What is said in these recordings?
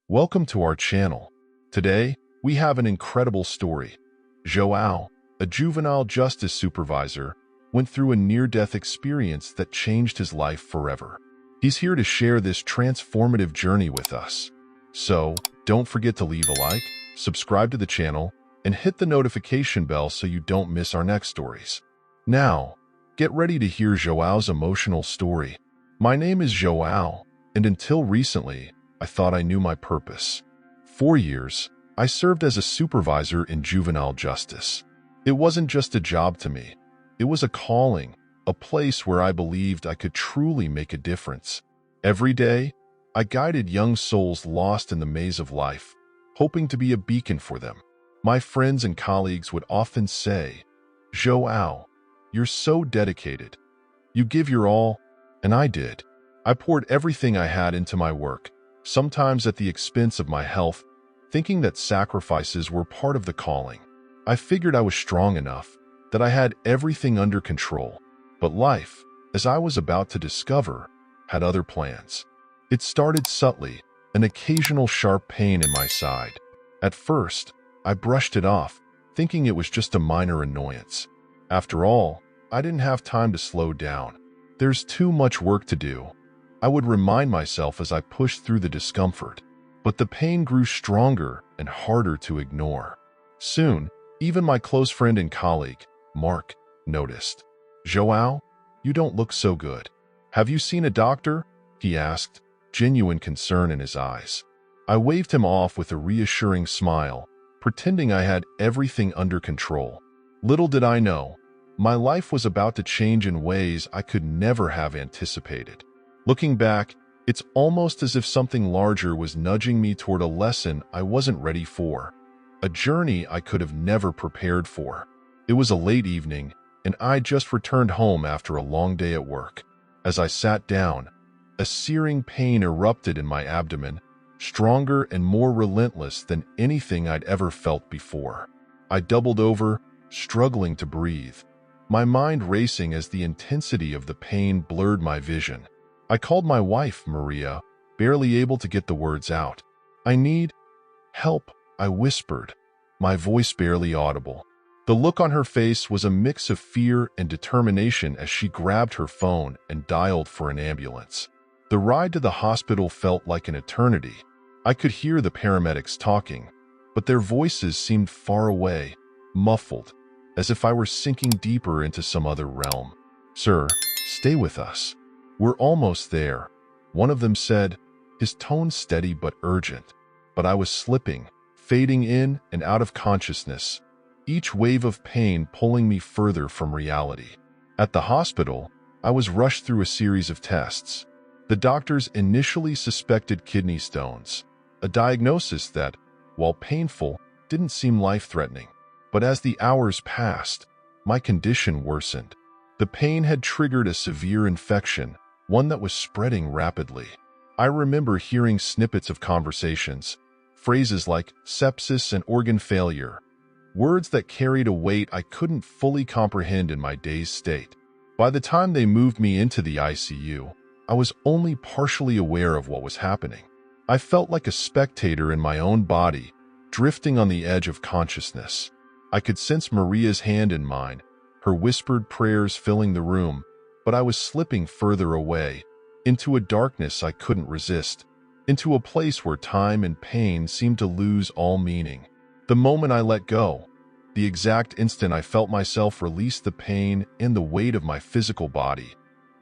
Welcome to our channel. Today, we have an incredible story. João, a juvenile justice supervisor, went through a near-death experience that changed his life forever. He's here to share this transformative journey with us. So, don't forget to leave a like, subscribe to the channel, and hit the notification bell so you don't miss our next stories. Now, get ready to hear João's emotional story. My name is João, and until recently, I thought I knew my purpose. 4 years, I served as a supervisor in juvenile justice. It wasn't just a job to me. It was a calling, a place where I believed I could truly make a difference. Every day, I guided young souls lost in the maze of life, hoping to be a beacon for them. My friends and colleagues would often say, "João, you're so dedicated. You give your all," and I did. I poured everything I had into my work, sometimes at the expense of my health, thinking that sacrifices were part of the calling. I figured I was strong enough, that I had everything under control. But life, as I was about to discover, had other plans. It started subtly, an occasional sharp pain in my side. At first, I brushed it off, thinking it was just a minor annoyance. After all, I didn't have time to slow down. There's too much work to do, I would remind myself as I pushed through the discomfort. But the pain grew stronger and harder to ignore. Soon, even my close friend and colleague, Mark, noticed. "João, you don't look so good. Have you seen a doctor?" he asked, genuine concern in his eyes. I waved him off with a reassuring smile, pretending I had everything under control. Little did I know, my life was about to change in ways I could never have anticipated. Looking back, it's almost as if something larger was nudging me toward a lesson I wasn't ready for, a journey I could have never prepared for. It was a late evening, and I just returned home after a long day at work. As I sat down, a searing pain erupted in my abdomen, stronger and more relentless than anything I'd ever felt before. I doubled over, struggling to breathe, my mind racing as the intensity of the pain blurred my vision. I called my wife, Maria, barely able to get the words out. "I need help," I whispered, my voice barely audible. The look on her face was a mix of fear and determination as she grabbed her phone and dialed for an ambulance. The ride to the hospital felt like an eternity. I could hear the paramedics talking, but their voices seemed far away, muffled, as if I were sinking deeper into some other realm. "Sir, stay with us. We're almost there," one of them said, his tone steady but urgent. But I was slipping, fading in and out of consciousness, each wave of pain pulling me further from reality. At the hospital, I was rushed through a series of tests. The doctors initially suspected kidney stones, a diagnosis that, while painful, didn't seem life-threatening. But as the hours passed, my condition worsened. The pain had triggered a severe infection, one that was spreading rapidly. I remember hearing snippets of conversations, phrases like sepsis and organ failure, words that carried a weight I couldn't fully comprehend in my dazed state. By the time they moved me into the ICU, I was only partially aware of what was happening. I felt like a spectator in my own body, drifting on the edge of consciousness. I could sense Maria's hand in mine, her whispered prayers filling the room, but I was slipping further away, into a darkness I couldn't resist, into a place where time and pain seemed to lose all meaning. The moment I let go, the exact instant I felt myself release the pain and the weight of my physical body,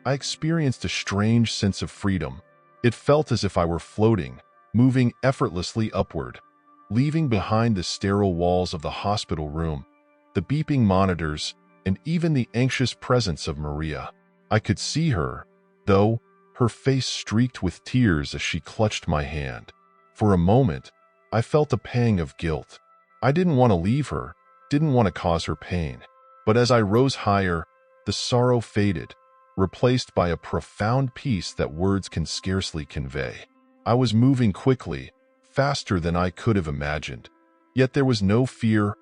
I experienced a strange sense of freedom. It felt as if I were floating, moving effortlessly upward, leaving behind the sterile walls of the hospital room, the beeping monitors, and even the anxious presence of Maria. I could see her, though, her face streaked with tears as she clutched my hand. For a moment, I felt a pang of guilt. I didn't want to leave her, didn't want to cause her pain. But as I rose higher, the sorrow faded, replaced by a profound peace that words can scarcely convey. I was moving quickly, faster than I could have imagined. Yet there was no fear,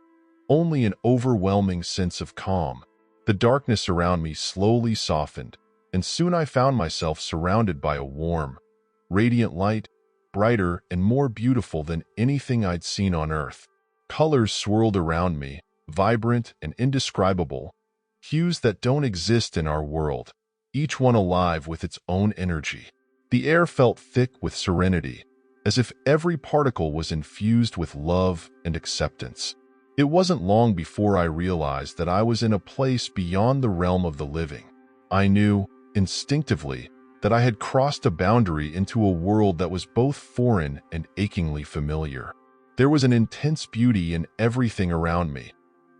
only an overwhelming sense of calm. The darkness around me slowly softened, and soon I found myself surrounded by a warm, radiant light, brighter and more beautiful than anything I'd seen on Earth. Colors swirled around me, vibrant and indescribable, hues that don't exist in our world, each one alive with its own energy. The air felt thick with serenity, as if every particle was infused with love and acceptance. It wasn't long before I realized that I was in a place beyond the realm of the living. I knew, instinctively, that I had crossed a boundary into a world that was both foreign and achingly familiar. There was an intense beauty in everything around me,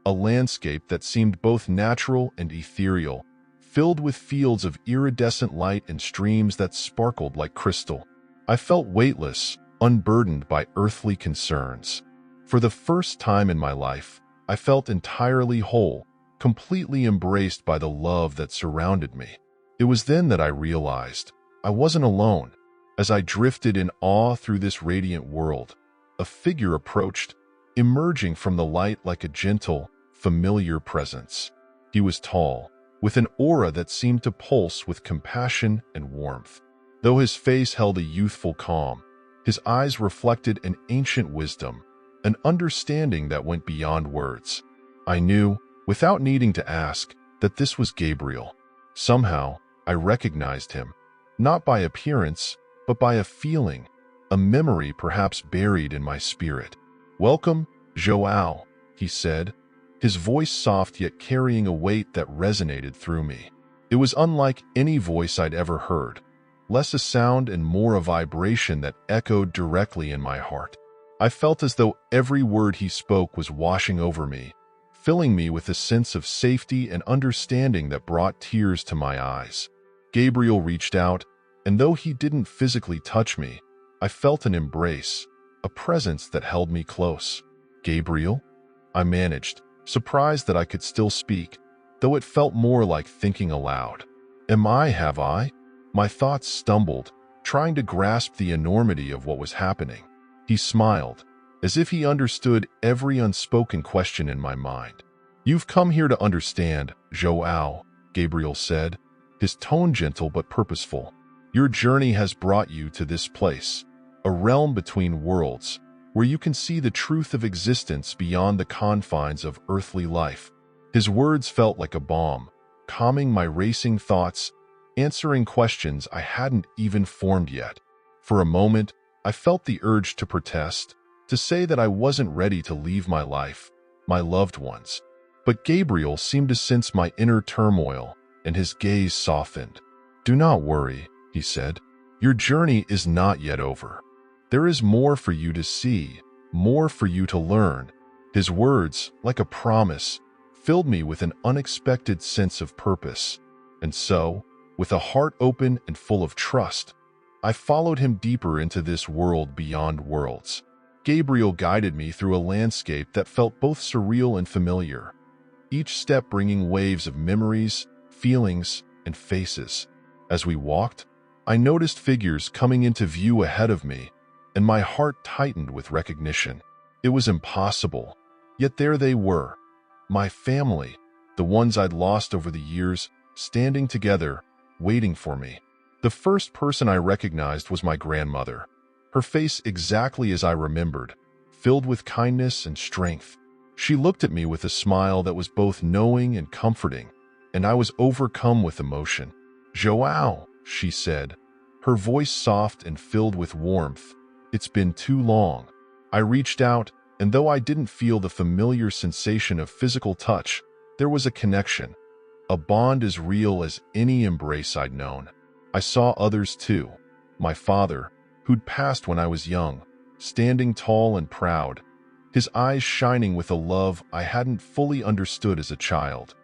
a landscape that seemed both natural and ethereal, filled with fields of iridescent light and streams that sparkled like crystal. I felt weightless, unburdened by earthly concerns. For the first time in my life, I felt entirely whole, completely embraced by the love that surrounded me. It was then that I realized I wasn't alone. As I drifted in awe through this radiant world, a figure approached, emerging from the light like a gentle, familiar presence. He was tall, with an aura that seemed to pulse with compassion and warmth. Though his face held a youthful calm, his eyes reflected an ancient wisdom, an understanding that went beyond words. I knew, without needing to ask, that this was Gabriel. Somehow, I recognized him, not by appearance, but by a feeling, a memory perhaps buried in my spirit. "Welcome, Joao," he said, his voice soft yet carrying a weight that resonated through me. It was unlike any voice I'd ever heard, less a sound and more a vibration that echoed directly in my heart. I felt as though every word he spoke was washing over me, filling me with a sense of safety and understanding that brought tears to my eyes. Gabriel reached out, and though he didn't physically touch me, I felt an embrace, a presence that held me close. "Gabriel?" I managed, surprised that I could still speak, though it felt more like thinking aloud. Have I? My thoughts stumbled, trying to grasp the enormity of what was happening. He smiled, as if he understood every unspoken question in my mind. "You've come here to understand, Joao," Gabriel said, his tone gentle but purposeful. "Your journey has brought you to this place, a realm between worlds, where you can see the truth of existence beyond the confines of earthly life." His words felt like a balm, calming my racing thoughts, answering questions I hadn't even formed yet. For a moment, I felt the urge to protest, to say that I wasn't ready to leave my life, my loved ones. But Gabriel seemed to sense my inner turmoil, and his gaze softened. "Do not worry," he said. "Your journey is not yet over. There is more for you to see, more for you to learn." His words, like a promise, filled me with an unexpected sense of purpose. And so, with a heart open and full of trust, I followed him deeper into this world beyond worlds. Gabriel guided me through a landscape that felt both surreal and familiar, each step bringing waves of memories, feelings, and faces. As we walked, I noticed figures coming into view ahead of me, and my heart tightened with recognition. It was impossible, yet there they were, my family, the ones I'd lost over the years, standing together, waiting for me. The first person I recognized was my grandmother, her face exactly as I remembered, filled with kindness and strength. She looked at me with a smile that was both knowing and comforting, and I was overcome with emotion. "Joao," she said, her voice soft and filled with warmth. "It's been too long." I reached out, and though I didn't feel the familiar sensation of physical touch, there was a connection, a bond as real as any embrace I'd known. I saw others too. My father, who'd passed when I was young, standing tall and proud, his eyes shining with a love I hadn't fully understood as a child.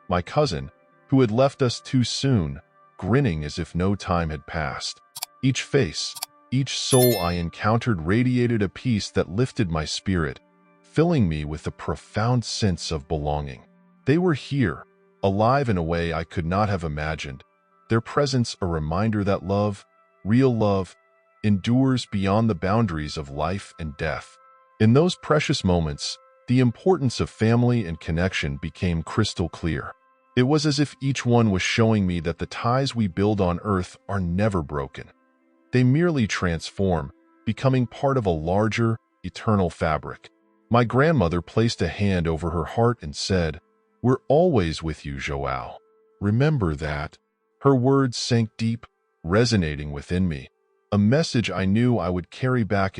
My cousin, who had left us too soon, grinning as if no time had passed. Each face, each soul I encountered radiated a peace that lifted my spirit, filling me with a profound sense of belonging. They were here, alive in a way I could not have imagined, their presence a reminder that love, real love, endures beyond the boundaries of life and death. In those precious moments, the importance of family and connection became crystal clear. It was as if each one was showing me that the ties we build on earth are never broken. They merely transform, becoming part of a larger, eternal fabric. My grandmother placed a hand over her heart and said, "We're always with you, Joao. Remember that." Her words sank deep, resonating within me, a message I knew I would carry back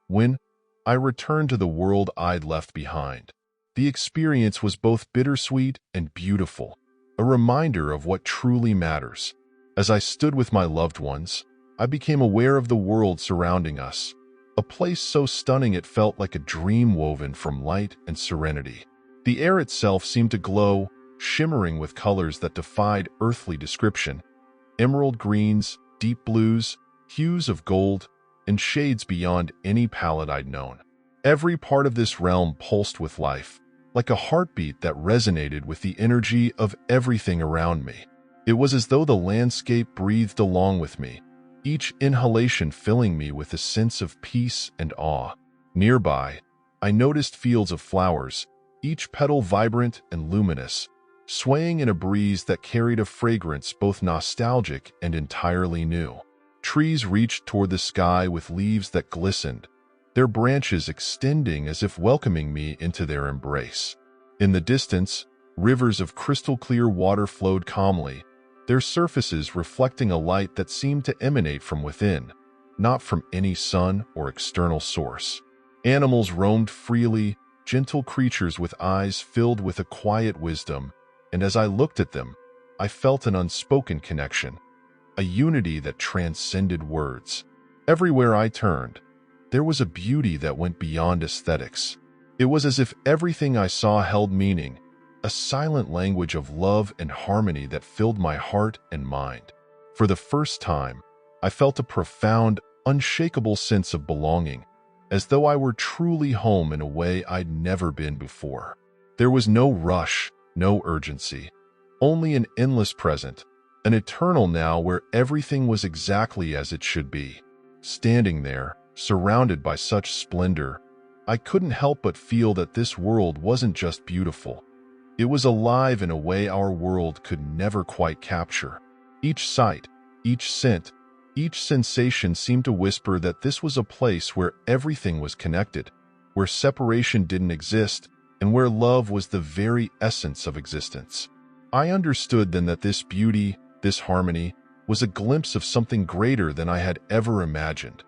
when I returned to the world I'd left behind. The experience was both bittersweet and beautiful, a reminder of what truly matters. As I stood with my loved ones, I became aware of the world surrounding us, a place so stunning it felt like a dream woven from light and serenity. The air itself seemed to glow, shimmering with colors that defied earthly description: emerald greens, deep blues, hues of gold, and shades beyond any palette I'd known. Every part of this realm pulsed with life, like a heartbeat that resonated with the energy of everything around me. It was as though the landscape breathed along with me, each inhalation filling me with a sense of peace and awe. Nearby, I noticed fields of flowers, each petal vibrant and luminous, swaying in a breeze that carried a fragrance both nostalgic and entirely new. Trees reached toward the sky with leaves that glistened, their branches extending as if welcoming me into their embrace. In the distance, rivers of crystal-clear water flowed calmly, their surfaces reflecting a light that seemed to emanate from within, not from any sun or external source. Animals roamed freely, gentle creatures with eyes filled with a quiet wisdom, and as I looked at them, I felt an unspoken connection, a unity that transcended words. Everywhere I turned, there was a beauty that went beyond aesthetics. It was as if everything I saw held meaning, a silent language of love and harmony that filled my heart and mind. For the first time, I felt a profound, unshakable sense of belonging, as though I were truly home in a way I'd never been before. There was no rush, no urgency, only an endless present, an eternal now where everything was exactly as it should be. Standing there, surrounded by such splendor, I couldn't help but feel that this world wasn't just beautiful. It was alive in a way our world could never quite capture. Each sight, each scent, each sensation seemed to whisper that this was a place where everything was connected, where separation didn't exist, and where love was the very essence of existence. I understood then that this beauty, this harmony, was a glimpse of something greater than I had ever imagined,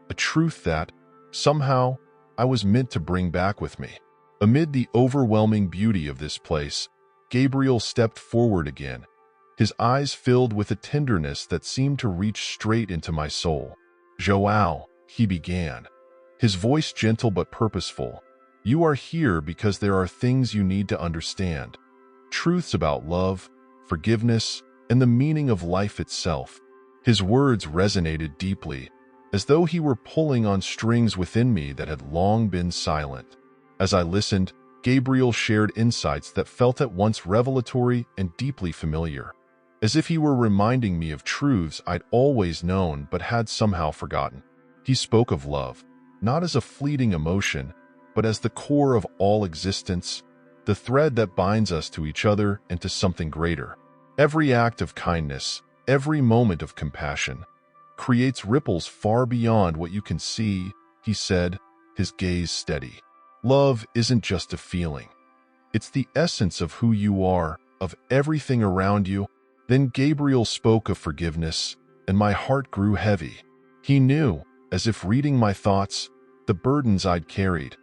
a truth that, somehow, I was meant to bring back with me. Amid the overwhelming beauty of this place, Gabriel stepped forward again, his eyes filled with a tenderness that seemed to reach straight into my soul. "Joao," he began, his voice gentle but purposeful, "you are here because there are things you need to understand. Truths about love, forgiveness, and the meaning of life itself." His words resonated deeply, as though he were pulling on strings within me that had long been silent. As I listened, Gabriel shared insights that felt at once revelatory and deeply familiar, as if he were reminding me of truths I'd always known but had somehow forgotten. He spoke of love, not as a fleeting emotion, but as the core of all existence, the thread that binds us to each other and to something greater. Every act of kindness, every moment of compassion, creates ripples far beyond what you can see, he said, his gaze steady. Love isn't just a feeling. It's the essence of who you are, of everything around you. Then Gabriel spoke of forgiveness, and my heart grew heavy. He knew, as if reading my thoughts, the burdens I'd carried,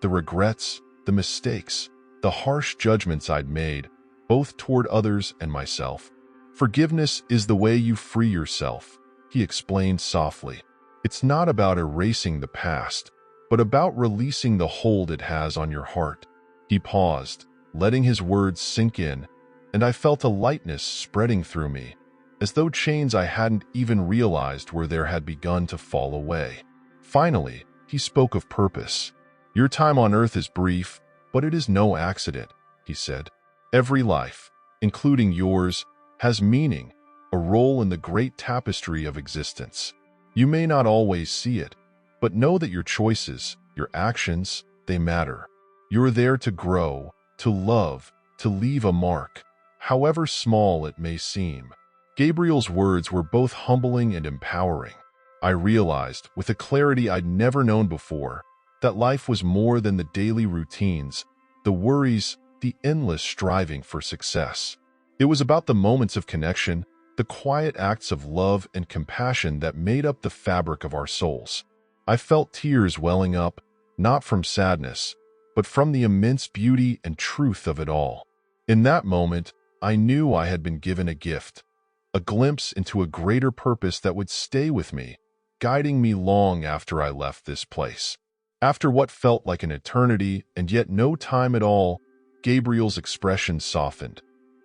the regrets, the mistakes, the harsh judgments I'd made, both toward others and myself. "Forgiveness is the way you free yourself," he explained softly. "It's not about erasing the past, but about releasing the hold it has on your heart." He paused, letting his words sink in, and I felt a lightness spreading through me, as though chains I hadn't even realized were there had begun to fall away. Finally, he spoke of purpose. "Your time on earth is brief, but it is no accident," he said. "Every life, including yours, has meaning, a role in the great tapestry of existence. You may not always see it, but know that your choices, your actions, they matter. You're there to grow, to love, to leave a mark, however small it may seem." Gabriel's words were both humbling and empowering. I realized, with a clarity I'd never known before, that life was more than the daily routines, the worries, the endless striving for success. It was about the moments of connection, the quiet acts of love and compassion that made up the fabric of our souls. I felt tears welling up, not from sadness, but from the immense beauty and truth of it all. In that moment, I knew I had been given a gift, a glimpse into a greater purpose that would stay with me, guiding me long after I left this place. After what felt like an eternity and yet no time at all, Gabriel's expression softened,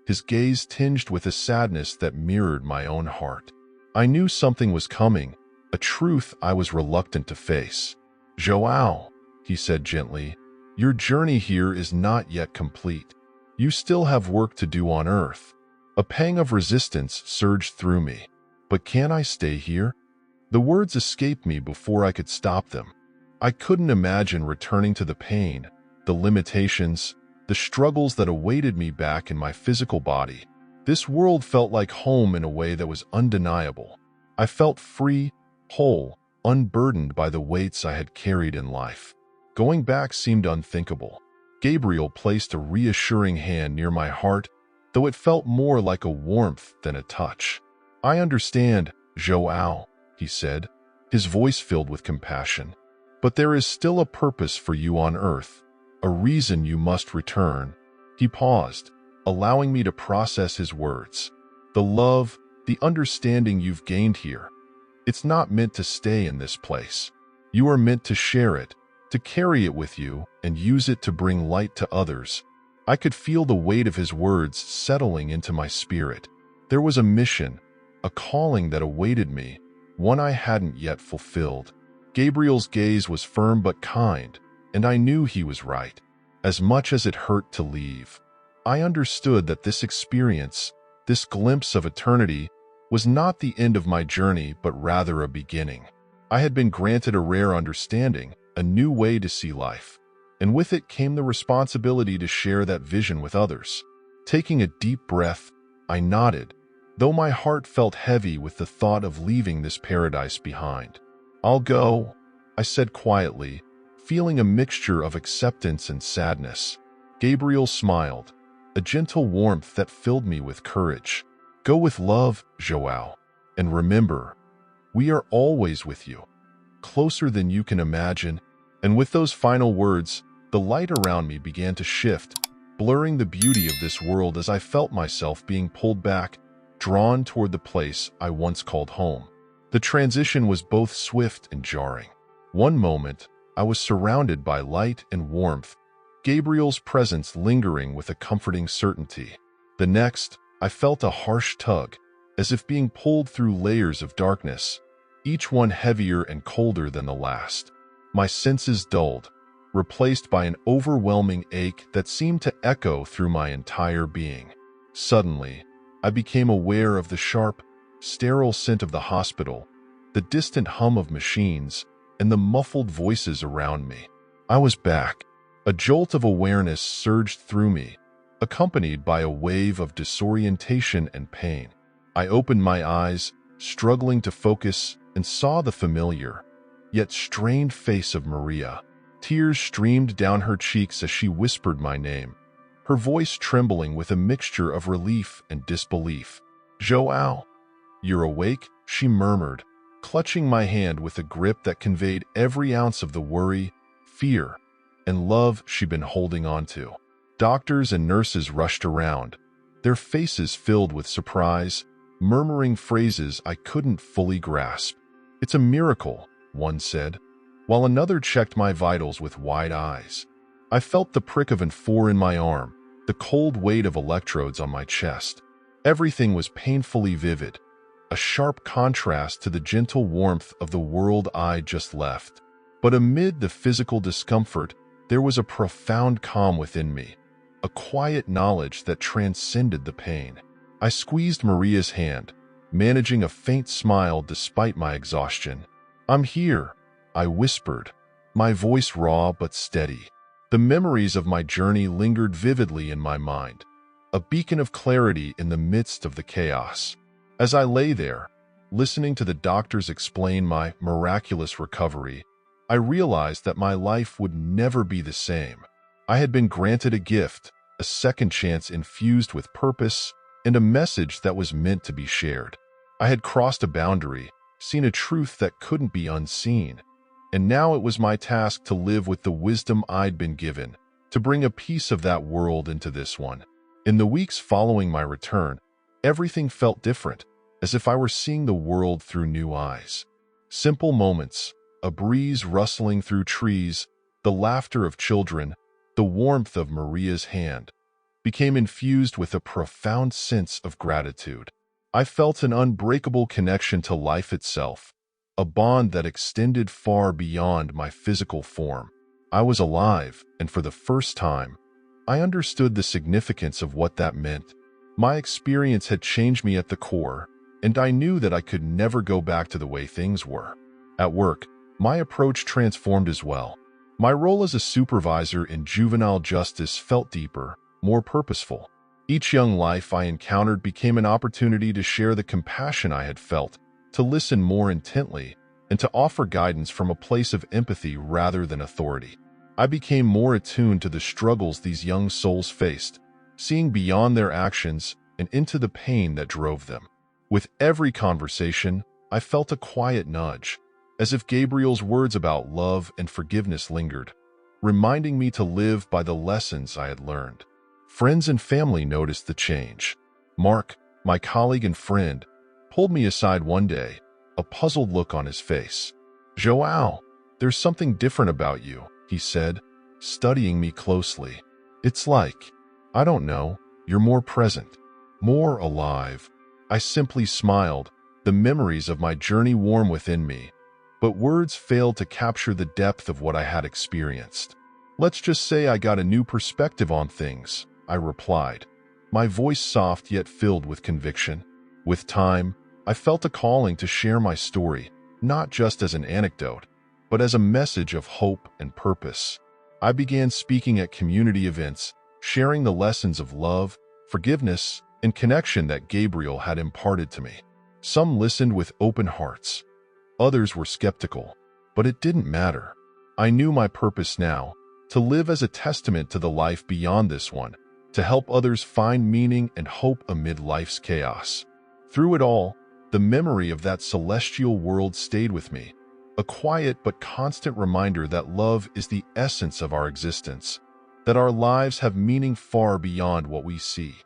his gaze tinged with a sadness that mirrored my own heart. I knew something was coming, a truth I was reluctant to face. "João," he said gently, "your journey here is not yet complete. You still have work to do on Earth." A pang of resistance surged through me. "But can I stay here?" The words escaped me before I could stop them. I couldn't imagine returning to the pain, the limitations, the struggles that awaited me back in my physical body. This world felt like home in a way that was undeniable. I felt free, whole, unburdened by the weights I had carried in life. Going back seemed unthinkable. Gabriel placed a reassuring hand near my heart, though it felt more like a warmth than a touch. "I understand, João," he said, his voice filled with compassion. "But there is still a purpose for you on Earth, a reason you must return." He paused, allowing me to process his words. "The love, the understanding you've gained here, it's not meant to stay in this place. You are meant to share it, to carry it with you and use it to bring light to others." I could feel the weight of his words settling into my spirit. There was a mission, a calling that awaited me, one I hadn't yet fulfilled. Gabriel's gaze was firm but kind, and I knew he was right. As much as it hurt to leave, I understood that this experience, this glimpse of eternity, was not the end of my journey but rather a beginning. I had been granted a rare understanding, a new way to see life, and with it came the responsibility to share that vision with others. Taking a deep breath, I nodded, though my heart felt heavy with the thought of leaving this paradise behind. "I'll go," I said quietly, feeling a mixture of acceptance and sadness. Gabriel smiled, a gentle warmth that filled me with courage. "Go with love, João, and remember, we are always with you, closer than you can imagine." And with those final words, the light around me began to shift, blurring the beauty of this world as I felt myself being pulled back, drawn toward the place I once called home. The transition was both swift and jarring. One moment, I was surrounded by light and warmth, Gabriel's presence lingering with a comforting certainty. The next, I felt a harsh tug, as if being pulled through layers of darkness, each one heavier and colder than the last. My senses dulled, replaced by an overwhelming ache that seemed to echo through my entire being. Suddenly, I became aware of the sharp, sterile scent of the hospital, the distant hum of machines, and the muffled voices around me. I was back. A jolt of awareness surged through me, accompanied by a wave of disorientation and pain. I opened my eyes, struggling to focus, and saw the familiar, yet strained face of Maria. Tears streamed down her cheeks as she whispered my name, her voice trembling with a mixture of relief and disbelief. "João, you're awake?" she murmured, clutching my hand with a grip that conveyed every ounce of the worry, fear, and love she'd been holding on to. Doctors and nurses rushed around, their faces filled with surprise, murmuring phrases I couldn't fully grasp. "It's a miracle," one said, while another checked my vitals with wide eyes. I felt the prick of an IV in my arm, the cold weight of electrodes on my chest. Everything was painfully vivid, a sharp contrast to the gentle warmth of the world I just left. But amid the physical discomfort, there was a profound calm within me, a quiet knowledge that transcended the pain. I squeezed Maria's hand, managing a faint smile despite my exhaustion. "I'm here," I whispered, my voice raw but steady. The memories of my journey lingered vividly in my mind, a beacon of clarity in the midst of the chaos. As I lay there, listening to the doctors explain my miraculous recovery, I realized that my life would never be the same. I had been granted a gift, a second chance infused with purpose, and a message that was meant to be shared. I had crossed a boundary, seen a truth that couldn't be unseen, and now it was my task to live with the wisdom I'd been given, to bring a piece of that world into this one. In the weeks following my return, everything felt different, as if I were seeing the world through new eyes. Simple moments, a breeze rustling through trees, the laughter of children, the warmth of Maria's hand, became infused with a profound sense of gratitude. I felt an unbreakable connection to life itself, a bond that extended far beyond my physical form. I was alive, and for the first time, I understood the significance of what that meant. My experience had changed me at the core, and I knew that I could never go back to the way things were. At work, my approach transformed as well. My role as a supervisor in juvenile justice felt deeper, more purposeful. Each young life I encountered became an opportunity to share the compassion I had felt, to listen more intently, and to offer guidance from a place of empathy rather than authority. I became more attuned to the struggles these young souls faced, seeing beyond their actions and into the pain that drove them. With every conversation, I felt a quiet nudge, as if Gabriel's words about love and forgiveness lingered, reminding me to live by the lessons I had learned. Friends and family noticed the change. Mark, my colleague and friend, pulled me aside one day, a puzzled look on his face. "Joao, there's something different about you," he said, studying me closely. "It's like, I don't know, you're more present, more alive." I simply smiled, the memories of my journey warm within me, but words failed to capture the depth of what I had experienced. "Let's just say I got a new perspective on things," I replied, my voice soft yet filled with conviction. With time, I felt a calling to share my story, not just as an anecdote, but as a message of hope and purpose. I began speaking at community events, sharing the lessons of love, forgiveness, and connection that Gabriel had imparted to me. Some listened with open hearts. Others were skeptical, but it didn't matter. I knew my purpose now, to live as a testament to the life beyond this one, to help others find meaning and hope amid life's chaos. Through it all, the memory of that celestial world stayed with me, a quiet but constant reminder that love is the essence of our existence, that our lives have meaning far beyond what we see.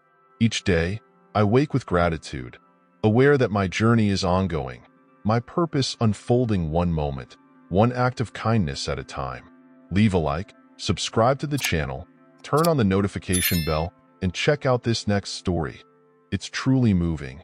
Each day, I wake with gratitude, aware that my journey is ongoing, my purpose unfolding one moment, one act of kindness at a time. Leave a like, subscribe to the channel, turn on the notification bell, and check out this next story. It's truly moving.